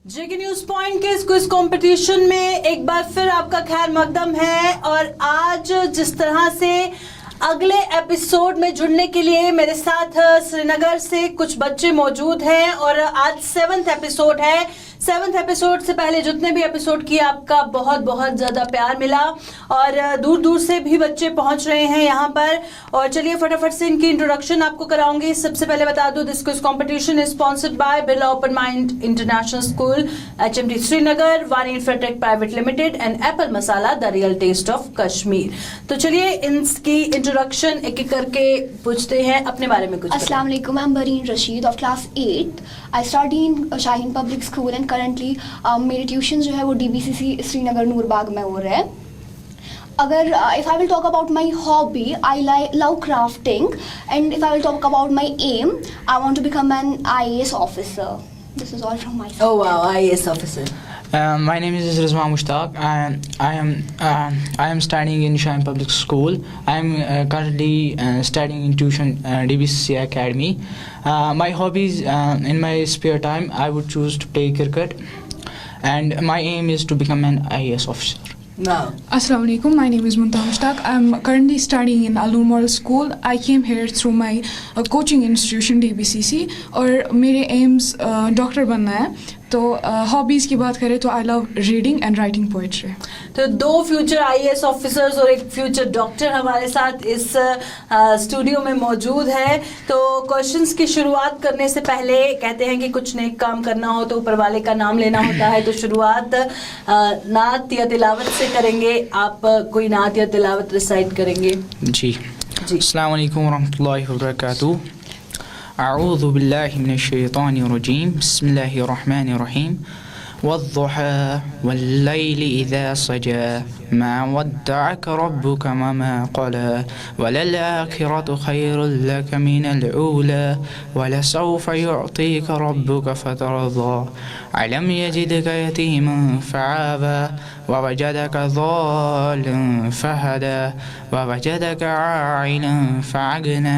जेके news point के इस quiz competition में एक बार फिर आपका खैर मकदम है। और आज जिस तरह से अगले एपिसोड में जुड़ने के लिए मेरे साथ श्रीनगर से कुछ बच्चे मौजूद हैं और आज 7th एपिसोड है। 7th एपिसोड से पहले जितने भी एपिसोड किए आपका बहुत बहुत ज्यादा प्यार मिला और दूर दूर से भी बच्चे पहुंच रहे हैं यहाँ पर। और चलिए फटाफट से इनकी इंट्रोडक्शन आपको कराऊंगी। सबसे पहले बता दूं this quiz competition is sponsored by Birla Open Mind International School HMT Srinagar, Wani Infratech Private Limited and Apple Masala the real taste of Kashmir. तो चलिए इनकी इंट्रोडक्शन एक एक करके पूछते हैं अपने बारे में कुछ। अस्सलाम वालेकुम, I am बरीन Rashid of class 8। I study in Shaheen public school and currently मेरे ट्यूशन जो है वो DBCC श्रीनगर नूरबाग में हो रहा है। अगर if I will talk about my hobby, I love crafting and if I will talk about my aim, I want to become an IAS officer. This is all from my side. Oh wow, IAS officer. My name is Rizwan Mushtaq and I am studying in Shaheen Public School. I am currently studying in tuition DBCC Academy. My hobbies in my spare time I would choose to play cricket and my aim is to become an IAS officer. Wow. Assalamu alaikum, my name is Muntaha Mushtaq. I am currently studying in Al Noor Model School. I came here through my coaching institution DBCC और मेरे aims doctor बनना है। तो hobbies की बात करें तो I love reading and writing poetry. तो दो फ्यूचर IAS ऑफिसर्स और एक फ्यूचर डॉक्टर हमारे साथ इस स्टूडियो में मौजूद है। तो क्वेश्चंस की शुरुआत करने से पहले कहते हैं कि कुछ नेक काम करना हो तो ऊपर वाले का नाम लेना होता है। तो शुरुआत नात या तिलावत से करेंगे। आप कोई नात या तिलावत रिसाइट करेंगे? जी। अस्सलाम वालेकुम रहमतुल्लाहि व बरकातुहू। अऊज़ु बिल्लाहि मिनश शैतानिर रजीम। बिस्मिल्लाहिर रहमानिर रहीम। वद्दुहा वल्लैलि इज़ा सजा मा वद्दअक रब्बुक वमा क़ला वलल आखिरतु खैरुल लक मिनल ऊला वलसौफ युअतीक रब्बुक फतरदा अलम यजिदक यतीमन फआवा ववजदक ज़ालिमन फहदा ववजदक आइलन फअगना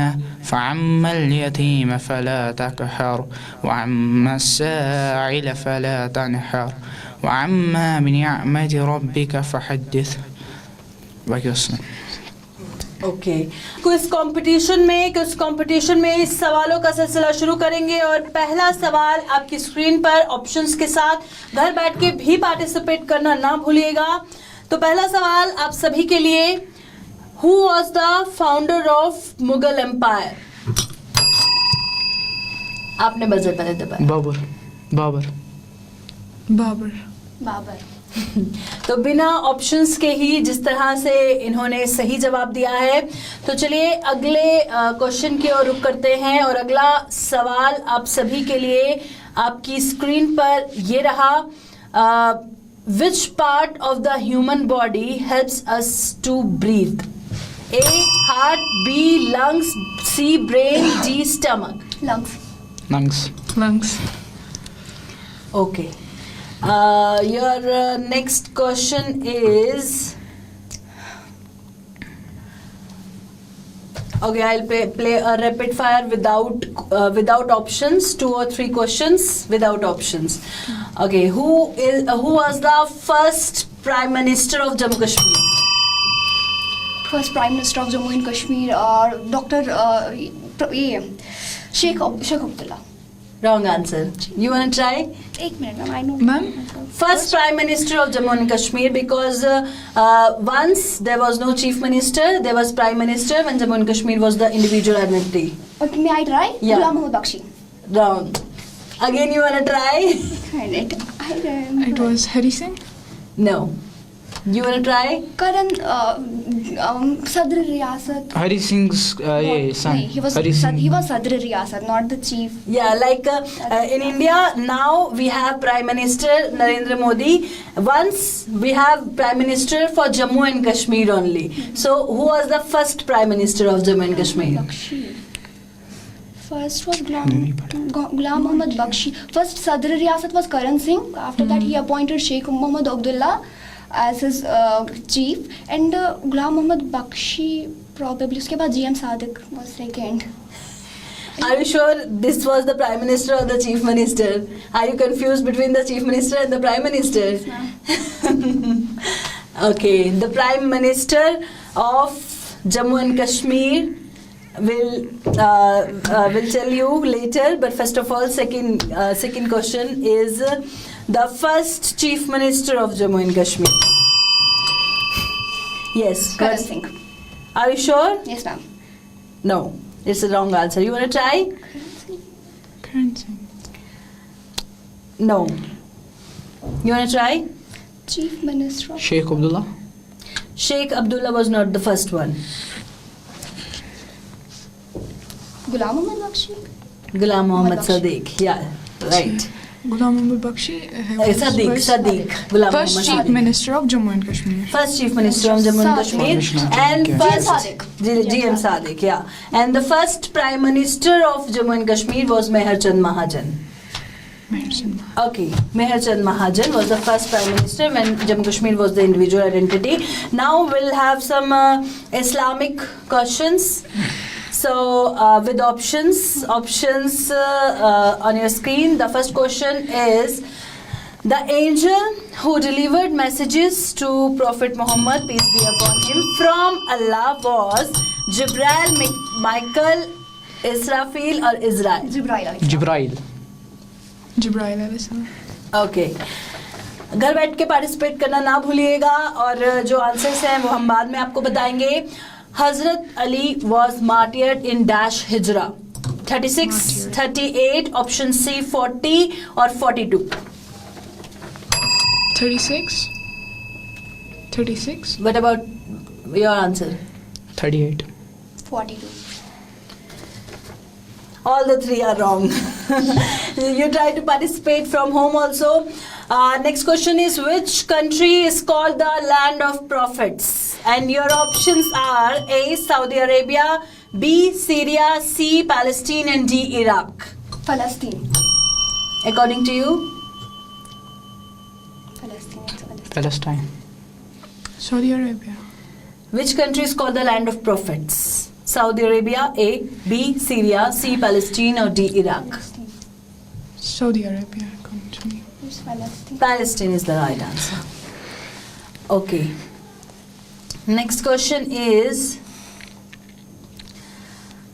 फअम्मल यतीम फला तक़हर वअम्मा अस्साइल फला तनहर वअम्मा बिनिअमति रब्बिक फहद्दिस। ओके, क्विज कंपटीशन में इस सवालों का सिलसिला शुरू करेंगे और पहला सवाल आपकी स्क्रीन पर ऑप्शंस के साथ घर बैठ के भी पार्टिसिपेट करना ना भूलिएगा। तो पहला सवाल आप सभी के लिए, who was the founder of Mughal empire? आपने बजर पहले दबाया। बाबर। तो बिना ऑप्शंस के ही जिस तरह से इन्होंने सही जवाब दिया है। तो चलिए अगले क्वेश्चन की ओर रुख करते हैं और अगला सवाल आप सभी के लिए आपकी स्क्रीन पर ये रहा। Which part of the human body helps us to breathe? A heart, B lungs, C brain, D stomach. Lungs. Okay. Your next question is, okay, I'll play a rapid fire without options, 2 or 3 questions without options. Okay, who was the first Prime Minister of Jammu Kashmir? First prime minister of Jammu and Kashmir doctor Sheikh Abdullah. Wrong answer. You want to try? एक minute ma'am, I know ma'am. First Prime Minister of Jammu and Kashmir, because once there was no Chief Minister, there was Prime Minister when Jammu and Kashmir was the individual identity. May I try? Yeah. Ghulam Mohammad Bakshi. Wrong. Again, you want to try? It was Hari Singh. No. You want to try? करन सदर रियासत। Hari Singh's son. He was Sadr Riyasat, not the chief. Yeah, like in India now we have Prime Minister Narendra Modi. Once we have Prime Minister for Jammu and Kashmir only. So who was the first Prime Minister of Jammu and Kashmir? First was Ghulam Mohammad Bakshi. First Sadr Riyasat was Karan Singh. After that he appointed Sheikh Mohammad Abdullah as his chief and Ghulam Mohammad Bakshi probably. उसके बाद GM Sadiq was second. Are you sure this was the Prime Minister or the Chief Minister? Are you confused between the Chief Minister and the Prime Minister? Okay, the Prime Minister of Jammu and Kashmir will tell you later. But first of all, second question is the first Chief Minister of Jammu and Kashmir. Yes. Karan Singh. Are you sure? Yes, ma'am. No, it's the wrong answer. You want to try? Currency. No. You want to try? Chief Minister of Sheikh Abdullah. Sheikh Abdullah was not the first one. Ghulam Mohammad Bakshi. Ghulam Mohammad Bakshi. Sadiq. Yeah, right. Ghulam Mohammad Bakshi. was Sadiq. Ghulam First Mohammad Chief Sadiq. Minister of Jammu and Kashmir. First Chief Minister of Jammu and Kashmir. And GM first Sadiq. GM Sadiq, yeah. And the first Prime Minister of Jammu and Kashmir was Meher Chand Mahajan. Okay, Meher Chand Mahajan was the first Prime Minister when Jammu Kashmir was the individual identity. Now we'll have some Islamic questions. So with options on your screen. The first question is: the angel who delivered messages to Prophet Muhammad, peace be upon him, from Allah was Jibril, Michael, Israfil or Israel? Jibril. Jibrail. Jibril alayhi salam. Okay, घर बैठ के participate करना ना भूलिएगा और जो answers हैं वो हम बाद में आपको बताएंगे. Hazrat Ali was martyred in dash Hijra. 36, 38, option C 40 और 42. 36. 36. What about your answer? 38. 42. All the three are wrong. You try to participate from home also. Next question is: which country is called the land of prophets? And your options are A. Saudi Arabia, B. Syria, C. Palestine and D. Iraq. Palestine. According to you? Palestine. Saudi Arabia. Which country is called the land of prophets? Saudi Arabia, A. B. Syria, C. Palestine or D. Iraq. Saudi Arabia, according to me. It's Palestine. Palestine is the right answer. Okay. Next question is: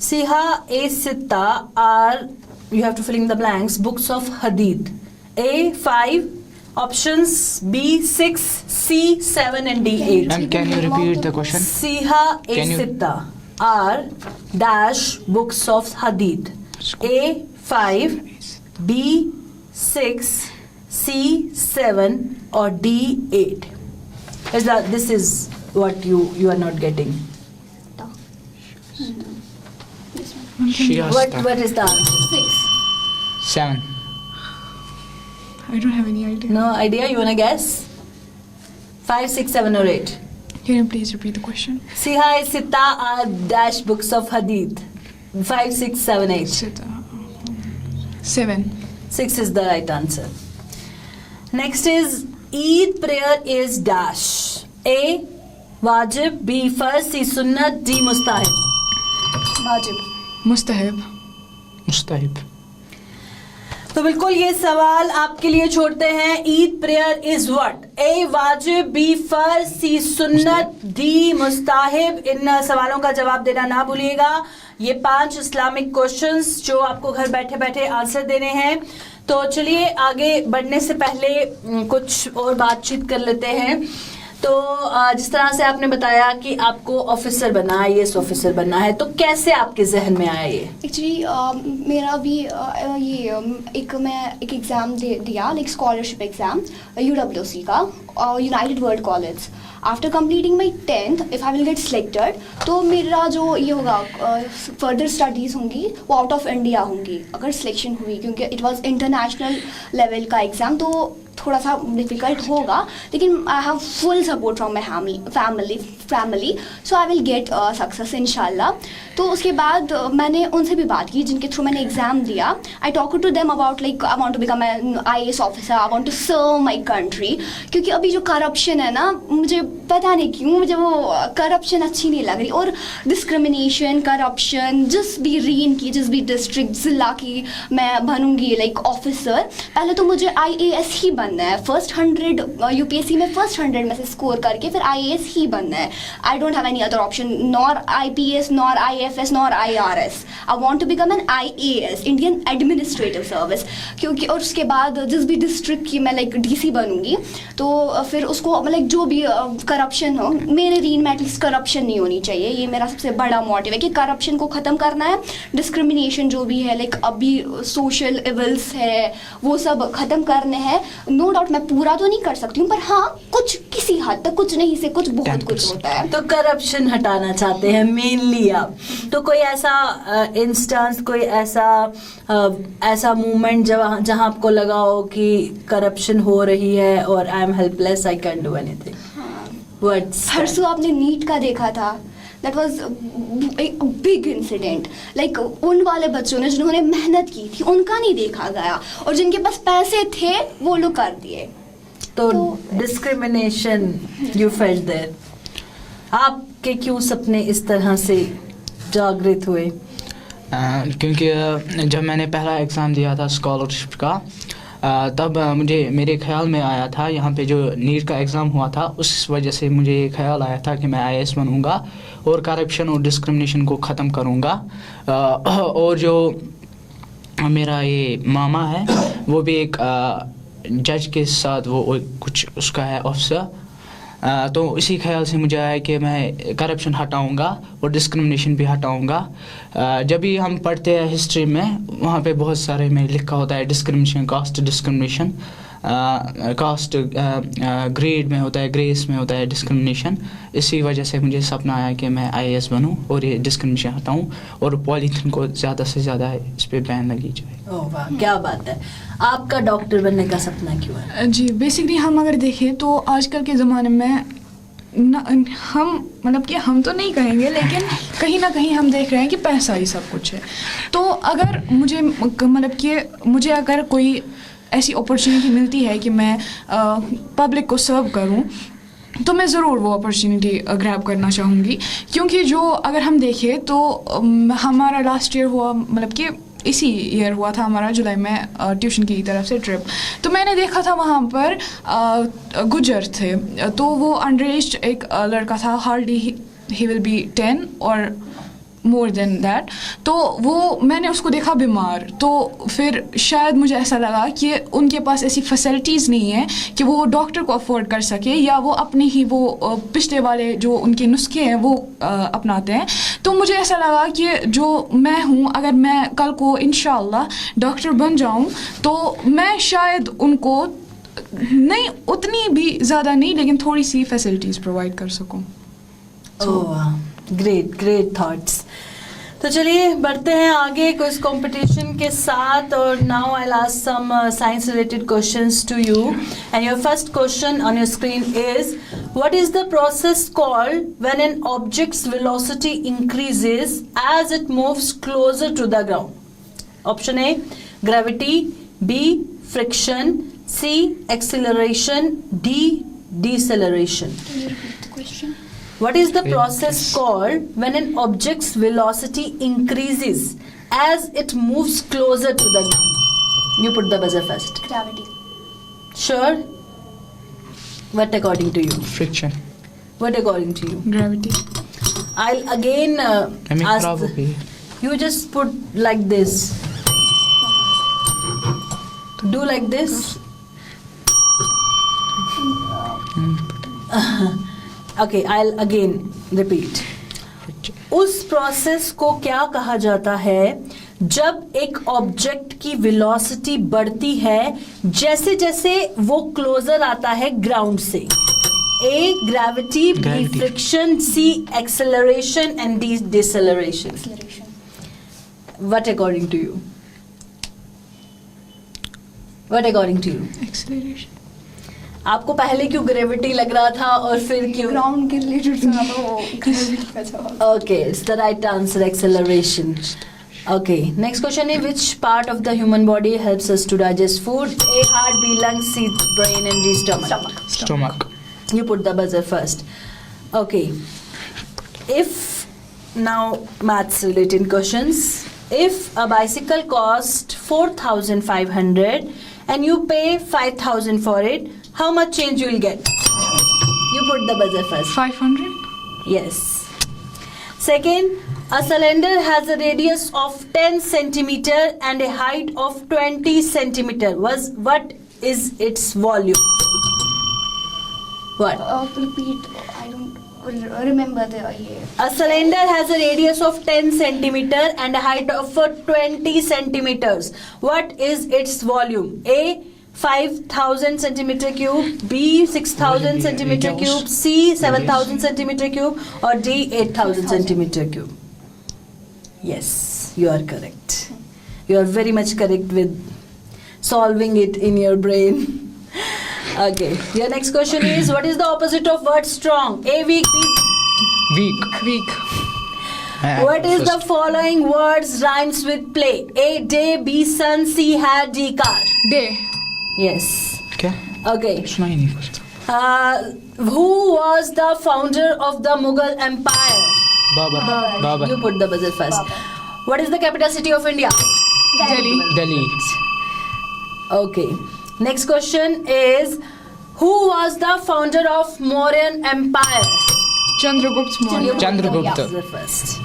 Siha A Sitta are, you have to fill in the blanks, books of Hadith. A 5, options B 6, C 7 and D 8. Ma'am, can you repeat the question? Siha A Can you- Sitta are dash books of Hadith. A 5, B 6, C 7 or D 8. This is what you are not getting. Shia What is the answer? 6. 7. I don't have any idea. No idea? You wanna guess? 5, 6, 7 or 8. Can you please repeat the question? Siha Sitta are dash books of Hadith. 5, 6, 7, 8. Sitta. 7. 6 is the right answer. Next is: Eid prayer is dash. A. Wajib, B. Farz, C. Sunnat, D. Mustahib. Wajib. Mustahib. Mustahib. तो बिल्कुल ये सवाल आपके लिए छोड़ते हैं. Eid prayer is what? A वाजिब, B फर्ज, सी सुन्नत, डी मुस्ताहिब. इन सवालों का जवाब देना ना भूलिएगा. ये 5 इस्लामिक क्वेश्चंस जो आपको घर बैठे बैठे आंसर देने हैं. तो चलिए आगे बढ़ने से पहले कुछ और बातचीत कर लेते हैं. तो जिस तरह से आपने बताया कि आपको ऑफिसर बनना है, आईएएस ऑफिसर बनना है, तो कैसे आपके जहन में आया ये? एक्चुअली मेरा भी मैं एक एग्ज़ाम दिया, लाइक स्कॉलरशिप एग्ज़ाम UWC का, United world college. After completing my 10th, if I will get selected, तो मेरा जो ये होगा फर्दर स्टडीज़ होंगी वो आउट ऑफ इंडिया होंगी अगर सिलेक्शन हुई, क्योंकि इट वाज इंटरनेशनल लेवल का एग्ज़ाम. तो थोड़ा सा डिफिकल्ट होगा, लेकिन I have full support from my family, so I will get success इंशाल्लाह. तो उसके बाद मैंने उनसे भी बात की जिनके थ्रू मैंने एग्ज़ाम दिया. I talk to them about like I want to become an IAS officer, I want to serve my country. क्योंकि अभी जो करप्शन है ना, मुझे पता नहीं क्यों मुझे वो करप्शन अच्छी नहीं लग रही. और डिस्क्रिमिनेशन, करप्शन जिस भी रीन की, जिस भी डिस्ट्रिक्ट ज़िला की मैं बनूंगी लाइक ऑफिसर, पहले तो मुझे IAS ही बनना है. फर्स्ट 100 UPSC में फर्स्ट 100 में से स्कोर करके फिर IAS ही बनना है. I don't have any other option, nor IPS, nor IFS, nor IRS. I want to become an IAS, Indian administrative service. क्योंकि और उसके बाद जिस भी डिस्ट्रिक्ट की मैं लाइक DC बनूंगी, तो फिर उसको लाइक जो भी करप्शन हो, मेरे रीन में एटलीस्ट करप्शन नहीं होनी चाहिए. ये मेरा सबसे बड़ा मोटिव है कि करप्शन को ख़त्म करना है. डिस्क्रिमिनेशन जो भी है लाइक अभी सोशल इवल्स है वो सब ख़त्म करने हैं. नो डाउट मैं पूरा तो नहीं कर सकती हूँ, पर हाँ कुछ किसी हद तक, कुछ नहीं से कुछ बहुत कुछ होता है. तो करप्शन हटाना चाहते हैं मेनली आप. तो कोई ऐसा इंस्टेंस, कोई ऐसा मूवमेंट जहाँ आपको लगा हो कि करप्शन हो रही है और I am helpless, I can do anything? परसों आपने नीट का देखा था, दैट वॉज एक बिग इंसिडेंट. लाइक उन वाले बच्चों ने जिन्होंने मेहनत की थी उनका नहीं देखा गया, और जिनके पास पैसे थे वो लोग कर दिए. तो डिस्क्रिमिनेशन यू फेल्ट देयर. आपके क्यों सपने इस तरह से जागृत हुए? क्योंकि जब मैंने पहला एग्ज़ाम दिया था स्कॉलरशिप का, तब मेरे ख्याल में आया था, यहाँ पे जो नीट का एग्ज़ाम हुआ था उस वजह से मुझे ये ख्याल आया था कि मैं IAS बनूँगा और करप्शन और डिस्क्रिमिनेशन को ख़त्म करूँगा. और जो मेरा ये मामा है वो भी एक जज के साथ वो कुछ उसका है ऑफिसर. तो इसी ख्याल से मुझे आया कि मैं करप्शन हटाऊंगा और डिस्क्रिमिनेशन भी हटाऊंगा. जब भी हम पढ़ते हैं हिस्ट्री में, वहाँ पे बहुत सारे में लिखा होता है discrimination, caste discrimination, caste grade में होता है, ग्रेस में होता है डिस्क्रिमिनेशन. इसी वजह से मुझे सपना आया कि मैं IAS बनूं और ये डिस्क्रिमिनेशन हटाऊं और पॉलीथीन को ज़्यादा से ज़्यादा इस पर बैन लगी जाए. ओह वाह, क्या बात है. आपका डॉक्टर बनने का सपना क्यों है? जी, बेसिकली हम अगर देखें तो आजकल के ज़माने में हम मतलब कि हम तो नहीं कहेंगे, लेकिन कहीं ना कहीं हम देख रहे हैं कि पैसा ही सब कुछ है. तो अगर मुझे मतलब कि मुझे अगर कोई ऐसी अपॉर्चुनिटी मिलती है कि मैं पब्लिक को सर्व करूं, तो मैं ज़रूर वो अपॉर्चुनिटी ग्रैब करना चाहूँगी. क्योंकि जो अगर हम देखें तो हमारा लास्ट ईयर हुआ, मतलब कि इसी ईयर हुआ था हमारा जुलाई में ट्यूशन की तरफ से ट्रिप. तो मैंने देखा था वहाँ पर गुजर थे, तो वो अंडर एज एक लड़का था, हार्डली ही विल बी 10 और मोर देन दैट. तो वो मैंने उसको देखा बीमार, तो फिर शायद मुझे ऐसा लगा कि उनके पास ऐसी फैसिलिटीज़ नहीं है कि वो डॉक्टर को अफोर्ड कर सके, या वो अपने ही वो पिछले वाले जो उनके नुस्खे हैं वो अपनाते हैं. तो मुझे ऐसा लगा कि जो मैं हूँ, अगर मैं कल को इंशाअल्लाह डॉक्टर बन जाऊँ, तो मैं शायद उनको नहीं, उतनी भी ज़्यादा नहीं, लेकिन थोड़ी सी फैसिलिटीज़ प्रोवाइड कर सकूँ. Great thoughts. तो चलिए बढ़ते हैं आगे क्विज कंपटीशन के साथ. और now I will ask some science related questions to you, and your first question on your screen is, what is the process called when an object's velocity increases as it moves closer to the ground? Option A gravity, B friction, C acceleration, D deceleration. What is the process called when an object's velocity increases as it moves closer to the ground? You put the buzzer first. Gravity. Sure? What according to you? Friction. What according to you? Gravity. I'll again ask. Probably. You just put like this. Do like this. Okay, I'll again repeat. उस process को क्या कहा जाता है जब एक object की velocity बढ़ती है जैसे जैसे वो क्लोजर आता है ग्राउंड से? A gravity, B friction, C acceleration and D deceleration. What according to you? What according to you? Acceleration. आपको पहले क्यों ग्रेविटी लग रहा था और फिर क्यों? ग्राउंड के रिलेटेड था तो वो gravity का जवाब। Okay, it's the right answer, acceleration. Okay, next question is which part of the human body helps us to digest food? A, heart, B, lungs, C, brain, and D, stomach. Stomach. You put the buzzer first. Okay. If now maths related questions. If a bicycle costs 4,500 and you pay 5,000 for it, how much change you will get? You put the buzzer first. 500. Yes. Second, a cylinder has a radius of 10 centimeter and a height of 20 centimeter. What is its volume? What? Repeat. I don't remember the year. A cylinder has a radius of 10 centimeter and a height of 20 centimeters. What is its volume? A, 5,000 centimeter cube, B, 6,000 centimeter cube, C, 7,000 centimeter cube, or D, 8,000 centimeter cube. Yes, you are correct. You are very much correct with solving it in your brain. Okay, your next question is what is the opposite of word strong? A, weak, B. Weak. What is the following words rhymes with play? A, day, B, sun, C, hat, D, car. Day. Yes. क्या? Okay. सुना ही नहीं कुछ. Who was the founder of the Mughal Empire? Babur. You put the buzzer first. What is the capital city of India? Delhi. Okay. Next question is who was the founder of Mauryan Empire? Chandragupta Maurya. Chandragupta. Buzzer first.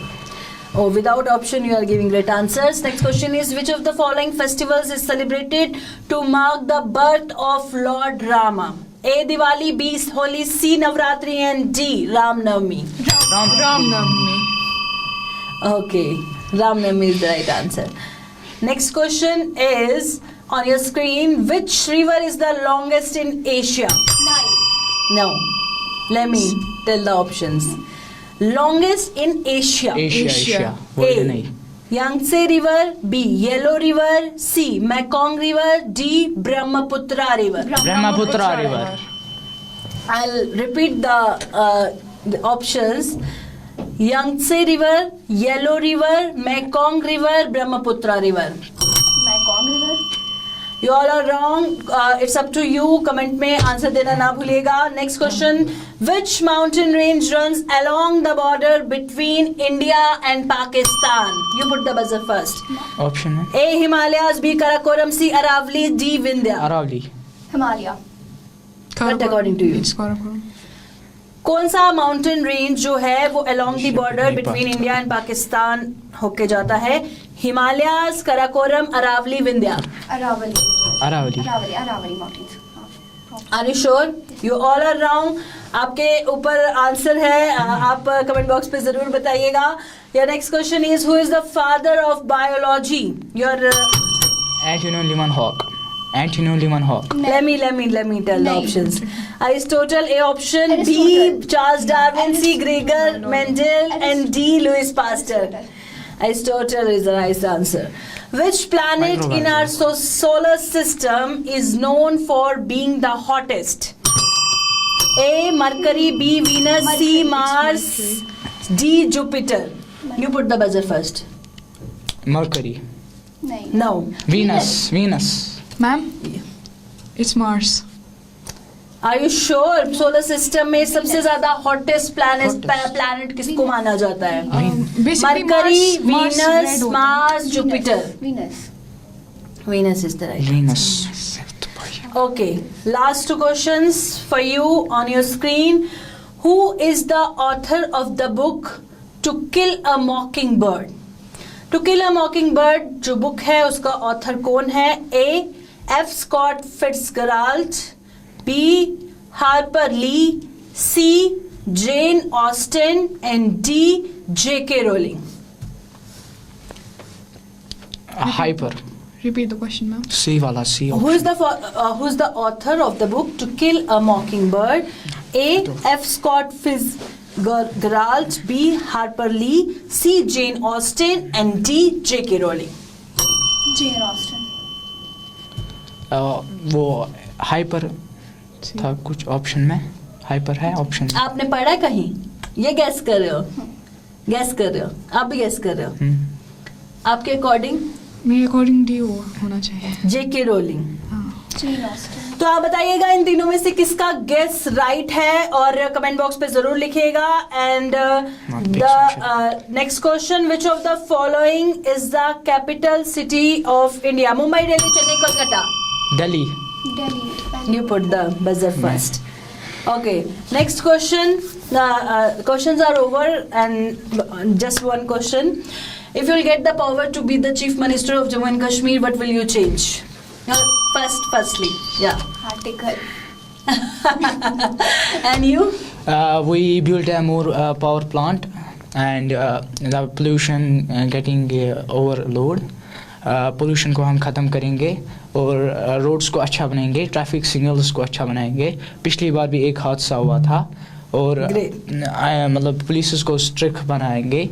Oh, without option you are giving great answers. Next question is which of the following festivals is celebrated to mark the birth of Lord Rama? A, Diwali, B, Holi, C, Navratri, and D, Ram Navami. Ram Navami. Okay, Ram Navami is the right answer. Next question is on your screen which river is the longest in Asia? Nine. No, let me tell the options. Longest in Asia. Asia. World A, नहीं. Yangtze River, B, Yellow River, C, Mekong River, D, Brahmaputra River. Brahmaputra river. I'll repeat the options. Yangtze River, Yellow River, Mekong River, Brahmaputra River. Mekong River. You all are wrong. It's up to you. Comment में answer देना ना भूलिएगा. Next question. Which mountain range runs along the border between India and Pakistan? You put the buzzer first. Option है. A, Himalayas, B, Karakoram, C, Aravali, D, Vindhya. Aravali. Himalaya. What according to you? It's Karakoram. कौन सा mountain range जो है वो along the border between India and Pakistan होके जाता है? Himalayas, Karakoram, Aravali, Vindhya. Aravali. Aravali. Aravali mountains. Are you sure? You all are wrong. आपके ऊपर आंसर है, आप कमेंट बॉक्स पे जरूर बताइएगा. Your next question is who is the father of biology? Your Antonio Lehman Hawke. let me tell the Name. options. Aristotle, A option. B, Aristotle. Charles Darwin, C, Gregor Mendel, and D, Louis Pasteur. Aristotle is the right answer. Which planet in our solar system is known for being the hottest? A, Mercury, B, Venus, C, Mars, D, Jupiter. You put the buzzer first. Mercury. नहीं. No. Venus. Ma'am? It's Mars. Are you sure? Solar system में सबसे ज्यादा hottest planet किसको माना जाता है? Basically, mercury, Mars red Venus, होता है. Mars, Jupiter. Venus. Venus is the right. Venus. Okay, last two questions for you on your screen. Who is the author of the book To Kill a Mockingbird? To Kill a Mockingbird जो book है उसका author कौन है? A, F. Scott Fitzgerald, B, Harper Lee, C, Jane Austen, and D, J.K. Rowling. Hyper. Repeat the question, ma'am. C वाला C. Who's the author of the book To Kill a Mockingbird? A, F. Scott Fitzgerald, B, Harper Lee, C, Jane Austen, and D, J.K. Rowling. Jane Austen. वो hyper था कुछ option में, hyper है option. आपने पढ़ा है कहीं? ये गैस कर रहे हो? गैस कर रहे हो? आप भी गैस कर रहे हो? आपके अकॉर्डिंग? मेरे अकॉर्डिंग डी होना चाहिए। जेके रोलिंग। हाँ। Jane Austen. तो आप बताइएगा इन तीनों में से किसका गेस राइट है और कमेंट बॉक्स पे जरूर लिखिएगा। And the next question, which of the following is the capital city of India? Mumbai, Delhi, Chennai, Kolkata? Delhi. Delhi. You put the buzzer first. Okay, next question. Questions are over and just one question. If you'll get the power to be the Chief Minister of Jammu and Kashmir, what will you change? Firstly, yeah. Article. And you? We built a more power plant and the pollution getting overload. Pollution को हम ख़त्म करेंगे और roads को अच्छा बनाएंगे, traffic signals को अच्छा बनाएंगे। पिछली बार भी एक हादसा हुआ था और मतलब पुलिस को स्ट्रिक्ट बनाएंगे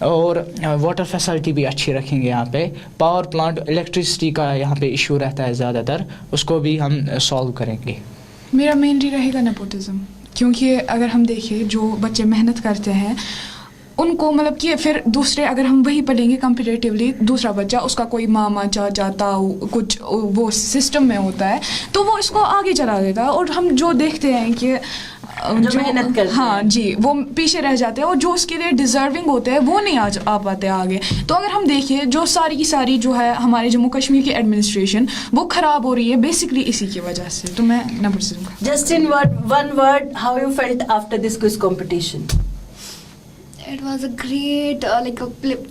और वाटर फैसिलिटी भी अच्छी रखेंगे। यहाँ पे पावर प्लांट, इलेक्ट्रिसिटी का यहाँ पे इशू रहता है ज़्यादातर, उसको भी हम सॉल्व करेंगे। मेरा मेनली रहेगा नेपोटिज्म, क्योंकि अगर हम देखें जो बच्चे मेहनत करते हैं उनको मतलब कि फिर दूसरे, अगर हम वही पढ़ेंगे कंपेरेटिवली, दूसरा बच्चा उसका कोई मामा चाचा ताऊ कुछ वो सिस्टम में होता है तो वो इसको आगे चला देता है। और हम जो देखते हैं कि जो मेहनत करते हाँ हैं जी, वो पीछे रह जाते हैं और जो उसके लिए डिजर्विंग होते हैं वो नहीं आ पाते आगे। तो अगर हम देखें जो सारी की सारी जो है हमारे जम्मू कश्मीर की एडमिनिस्ट्रेशन वो खराब हो रही है बेसिकली इसी की वजह से। तो मैं नेपोटिज्म का। Just in one word, how you felt after this quiz competition? It was a great,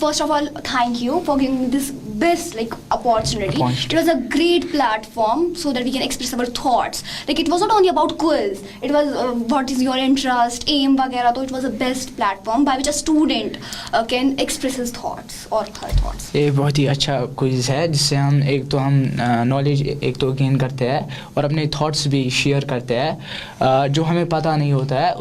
first of all, thank you for giving me this best, opportunity. It was a great platform so that we can express our thoughts. It was not only about quiz. It was what is your interest, aim, वगैरह. So it was the best platform by which a student can express his thoughts or her thoughts. ये बहुत ही अच्छा quiz है जिससे हम एक तो हम नॉलेज एक तो गेन करते हैं और अपने थॉट्स भी शेयर करते हैं। जो हमें पता नहीं होता है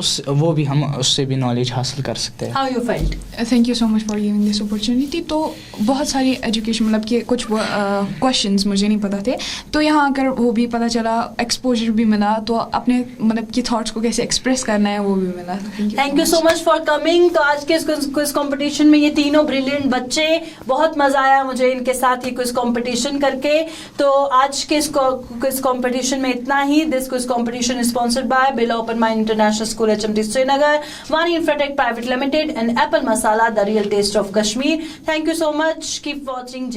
वो भी हम उससे भी नॉलेज हासिल कर सकते हैं। How you felt? Thank you so much for giving this opportunity. तो बहुत सारी एजुकेशन मतलब कि कुछ क्वेश्चंस मुझे नहीं पता थे तो यहाँ आकर वो भी पता चला, एक्सपोजर भी मिला, तो अपने मतलब कि थॉट्स को कैसे एक्सप्रेस करना है वो भी मिला। Thank you so much for coming. तो आज के क्विज कंपटीशन में ये तीनों ब्रिलियंट बच्चे, बहुत मजा आया मुझे इनके साथ ही क्विज कंपटीशन करके। तो आज के क्विज कंपटीशन में इतना ही। This quiz competition is sponsored by Birla Open Mind International School HMT Srinagar, Wani Infratech Private Limited and Apple Masala, the real taste of Kashmir. Thank you so much. Keep watching